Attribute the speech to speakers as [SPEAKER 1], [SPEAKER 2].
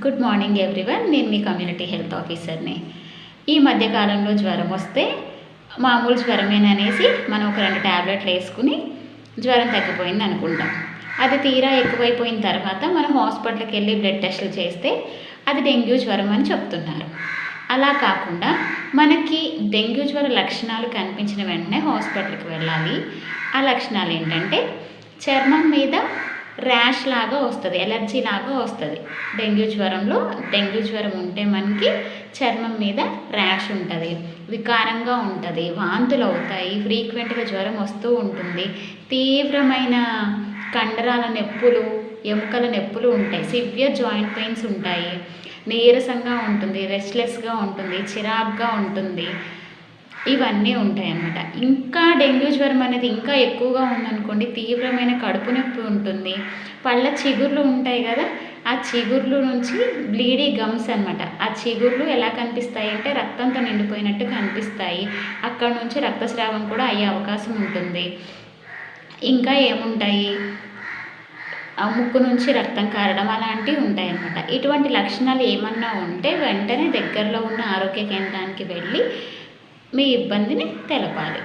[SPEAKER 1] Good morning everyone. నేను మీ community health ఆఫీసర్ని. ఈ మధ్యకాలంలో జ్వరం వస్తే మామూలు జ్వరమేననేసి మనం ఒక 2 ట్యాబ్లెట్లు వేసుకుని జ్వరం తగ్గిపోయింది అనుకుంటాం. అది తీరా ఎక్కువైపోయిన తర్వాత మనం హాస్పిటల్కి వెళ్ళి బ్లడ్ టెస్టులు చేస్తే అది డెంగ్యూ జ్వరం అని చెప్తున్నారు. అలా కాకుండా మనకి డెంగ్యూ జ్వర లక్షణాలు కనిపించిన వెంటనే హాస్పిటల్కి వెళ్ళాలి. ఆ లక్షణాలు ఏంటంటే చర్మం మీద ర్యాష్ లాగా వస్తుంది, ఎలర్జీ లాగా వస్తుంది. డెంగ్యూ జ్వరం ఉంటే మనకి చర్మం మీద ర్యాష్ ఉంటుంది, వికారంగా ఉంటుంది, వాంతులు అవుతాయి, ఫ్రీక్వెంట్గా జ్వరం వస్తూ ఉంటుంది, తీవ్రమైన కండరాల నొప్పులు, ఎముకల నొప్పులు ఉంటాయి, సివియర్ జాయింట్ పెయిన్స్ ఉంటాయి, నీరసంగా ఉంటుంది, రెస్ట్లెస్గా ఉంటుంది, చిరాగ్గా ఉంటుంది, ఇవన్నీ ఉంటాయన్నమాట. ఇంకా డెంగ్యూ జ్వరం అనేది ఇంకా ఎక్కువగా ఉందనుకోండి, తీవ్రమైన కడుపు నొప్పి ఉంటుంది, పళ్ళ చిగుర్లు ఉంటాయి కదా, ఆ చిగుర్లు నుంచి బ్లీడీ గమ్స్ అనమాట. ఆ చిగుర్లు ఎలా కనిపిస్తాయి అంటే రక్తంతో నిండిపోయినట్టు కనిపిస్తాయి. అక్కడ నుంచి రక్తస్రావం కూడా అయ్యే అవకాశం ఉంటుంది. ఇంకా ఏముంటాయి, ఆ ముక్కు నుంచి రక్తం కారడం అలాంటివి ఉంటాయన్నమాట. ఇటువంటి లక్షణాలు ఏమన్నా ఉంటే వెంటనే దగ్గరలో ఉన్న ఆరోగ్య కేంద్రానికి వెళ్ళి మీ ఇబ్బందిని తెలపాలి.